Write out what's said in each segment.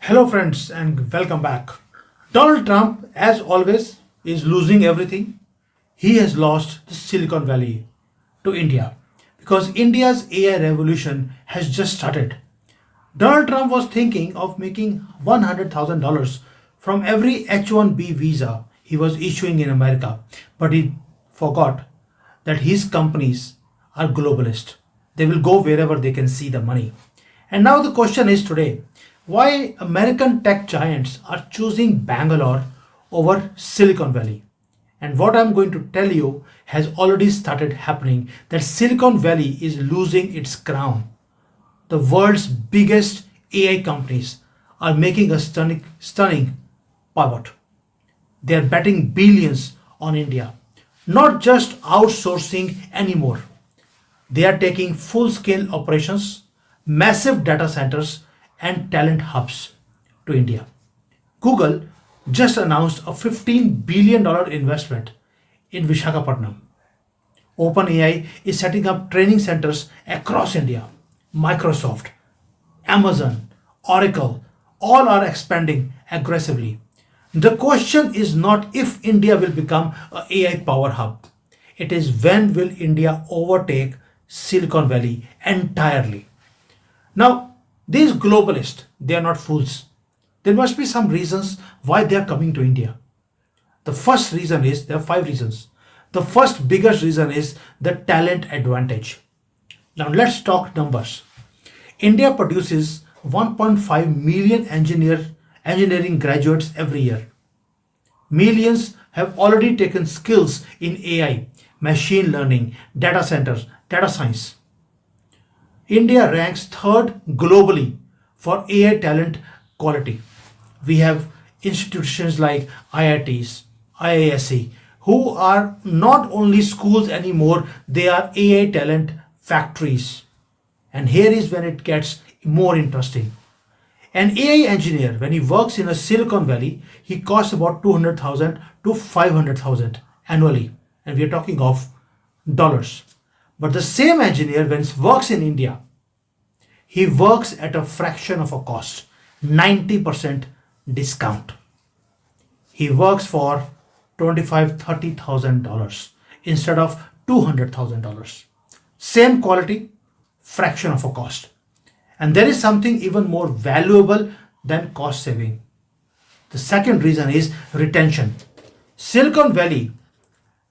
Hello, friends, and welcome back. Donald Trump, as always, is losing everything. He has lost the Silicon Valley to India because India's AI revolution has just started. Donald Trump was thinking of making $100,000 from every H-1B visa he was issuing in America, but he forgot that his companies are globalist. They will go wherever they can see the money. And now the question is today, why American tech giants are choosing Bangalore over Silicon Valley. And what I'm going to tell you has already started happening, that Silicon Valley is losing its crown. The world's biggest AI companies are making a stunning pivot. They are betting billions on India, not just outsourcing anymore. They are taking full scale operations, massive data centers, and talent hubs to India. Google just announced a $15 billion investment in Vishakhapatnam. OpenAI is setting up training centers across India. Microsoft, Amazon, Oracle, all are expanding aggressively. The question is not if India will become an AI power hub. It is when will India overtake Silicon Valley entirely. Now, these globalists, they are not fools. There must be some reasons why they are coming to India. The first reason is, there are five reasons. The first biggest reason is the talent advantage. Now let's talk numbers. India produces 1.5 million engineering graduates every year. Millions have already taken skills in AI, machine learning, data centers, data science. India ranks third globally for AI talent quality. We have institutions like IITs, IISc, who are not only schools anymore, they are AI talent factories. And here is when it gets more interesting. An AI engineer, when he works in a Silicon Valley, he costs about 200,000 to 500,000 annually. And we are talking of dollars. But the same engineer, when he works in India, he works at a fraction of a cost, 90% discount. He works for $25,000-$30,000 instead of $200,000. Same quality, fraction of a cost. And there is something even more valuable than cost saving. The second reason is retention. Silicon Valley,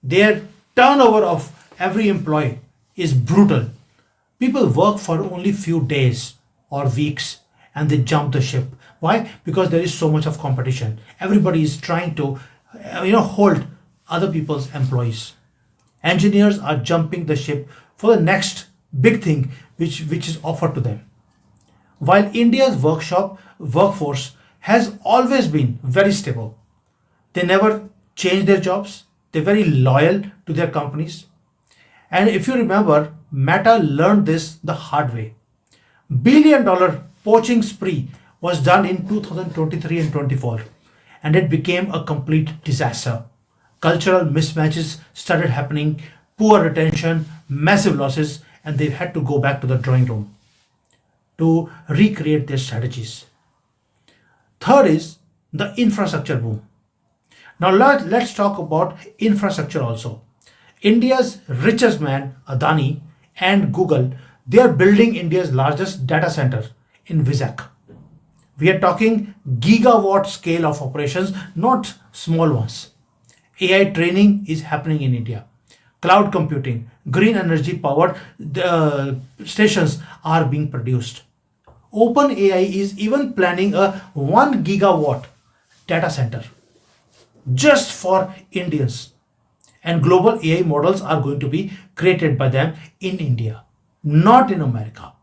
their turnover of every employee is brutal. People work for only few days or weeks and they jump the ship. Why? Because there is so much of competition. Everybody is trying to hold other people's employees. Engineers are jumping the ship for the next big thing which is offered to them. While India's workforce has always been very stable. They never change their jobs. They're very loyal to their companies. And if you remember, Meta learned this the hard way. $1 billion poaching spree was done in 2023 and 24, and it became a complete disaster. Cultural mismatches started happening, poor retention, massive losses, and they had to go back to the drawing room to recreate their strategies. Third is the infrastructure boom. Now let's talk about infrastructure also. India's richest man, Adani, and Google, they are building India's largest data center in Vizag. We are talking gigawatt scale of operations, not small ones. AI training is happening in India. Cloud computing, green energy powered stations are being produced. OpenAI is even planning a 1 gigawatt data center just for Indians. And global AI models are going to be created by them in India, not in America.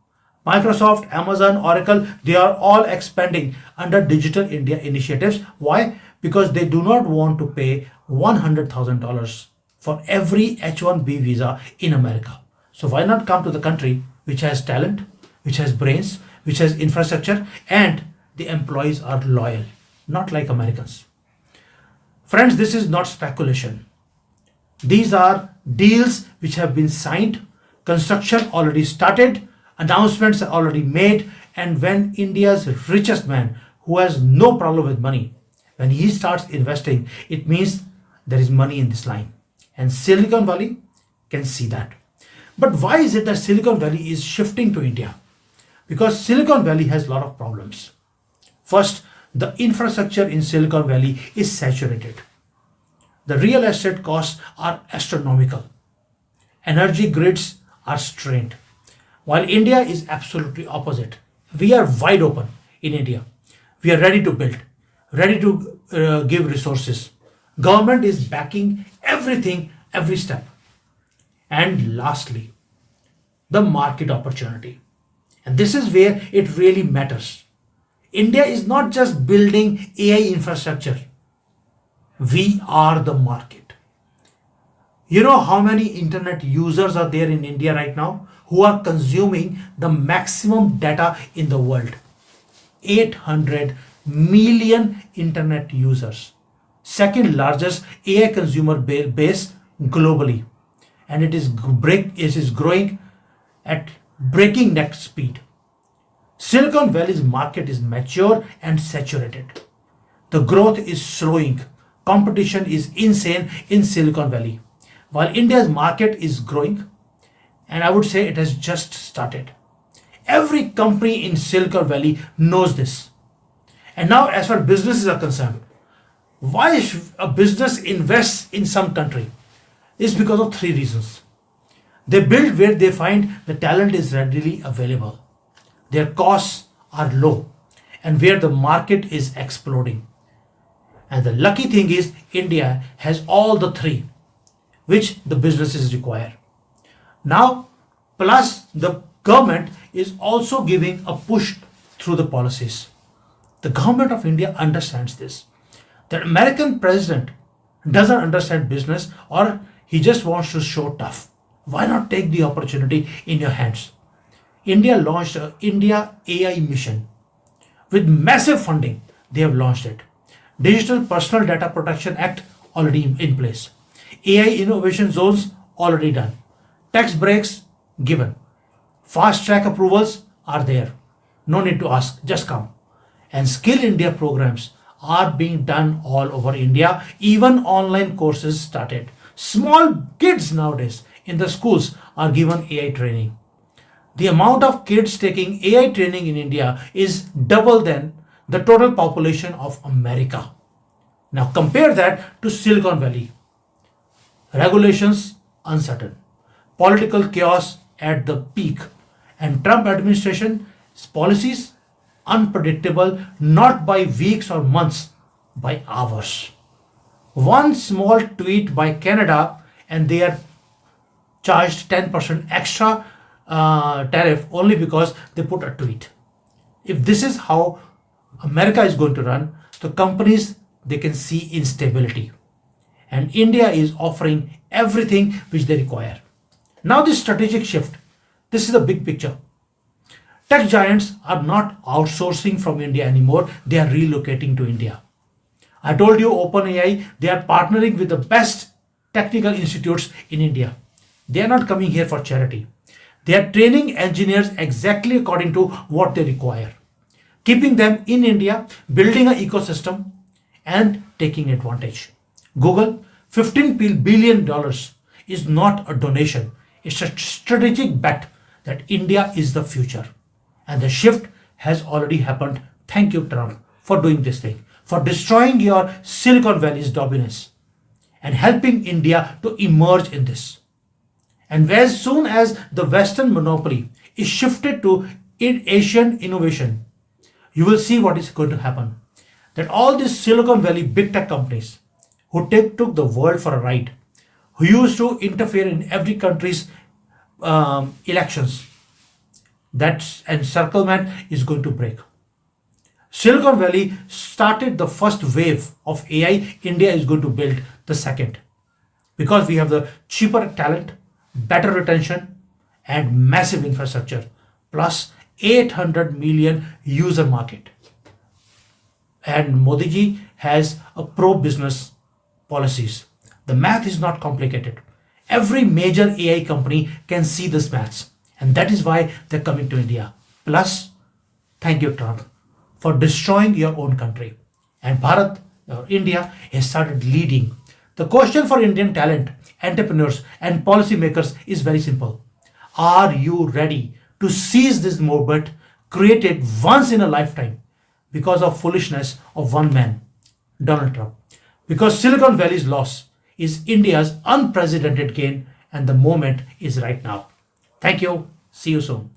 Microsoft, Amazon, Oracle, they are all expanding under Digital India initiatives. Why? Because they do not want to pay $100,000 for every H-1B visa in America. So why not come to the country which has talent, which has brains, which has infrastructure, and the employees are loyal, not like Americans. Friends, this is not speculation. These are deals which have been signed, construction already started, announcements are already made, and when India's richest man, who has no problem with money, when he starts investing, it means there is money in this line. And Silicon Valley can see that. But why is it that Silicon Valley is shifting to India? Because Silicon Valley has a lot of problems. First, the infrastructure in Silicon Valley is saturated. The real estate costs are astronomical. Energy grids are strained. While India is absolutely opposite. We are wide open in India. We are ready to build, ready to give resources. Government is backing everything, every step. And lastly, the market opportunity. And this is where it really matters. India is not just building AI infrastructure. We are the market. You know how many internet users are there in India right now who are consuming the maximum data in the world? 800 million internet users. Second largest AI consumer base globally. And it is growing at breaking neck speed. Silicon Valley's market is mature and saturated. The growth is slowing. Competition is insane in Silicon Valley. While India's market is growing, and I would say it has just started. Every company in Silicon Valley knows this. And now, as far as businesses are concerned, why should a business invest in some country? It's because of three reasons. They build where they find the talent is readily available. Their costs are low and where the market is exploding. And the lucky thing is India has all the three which the businesses require. Now, plus the government is also giving a push through the policies. The government of India understands this. The American president doesn't understand business or he just wants to show tough. Why not take the opportunity in your hands? India launched a India AI mission. With massive funding, they have launched it. Digital Personal Data Protection Act already in place. AI innovation zones already done. Tax breaks given. Fast track approvals are there. No need to ask, just come. And Skill India programs are being done all over India. Even online courses started. Small kids nowadays in the schools are given AI training. The amount of kids taking AI training in India is double than the total population of America. Now compare that to Silicon Valley. Regulations uncertain. Political chaos at the peak. And Trump administration's policies unpredictable, not by weeks or months, by hours. One small tweet by Canada and they are charged 10% extra tariff only because they put a tweet. If this is how America is going to run, the companies they can see instability. And India is offering everything which they require. Now this strategic shift, this is the big picture. Tech giants are not outsourcing from India anymore, they are relocating to India. I told you OpenAI, they are partnering with the best technical institutes in India. They are not coming here for charity. They are training engineers exactly according to what they require, keeping them in India, building an ecosystem and taking advantage. Google, $15 billion is not a donation. It's a strategic bet that India is the future. And the shift has already happened. Thank you, Trump, for doing this thing, for destroying your Silicon Valley's dominance and helping India to emerge in this. And as soon as the Western monopoly is shifted to Asian innovation, you will see what is going to happen. That all these Silicon Valley big tech companies who took the world for a ride, who used to interfere in every country's elections, that encirclement is going to break. Silicon Valley started the first wave of AI. India is going to build the second because we have the cheaper talent, better retention, and massive infrastructure, plus 800 million user market. And Modi ji has a pro-business policies. The math is not complicated. Every major AI company can see this maths, and that is why they're coming to India. Plus, thank you, Trump, for destroying your own country. And Bharat or India has started leading. The question for Indian talent, entrepreneurs, and policymakers is very simple. Are you ready to seize this moment created once in a lifetime because of foolishness of one man, Donald Trump? Because Silicon Valley's loss is India's unprecedented gain, and the moment is right now. Thank you. See you soon.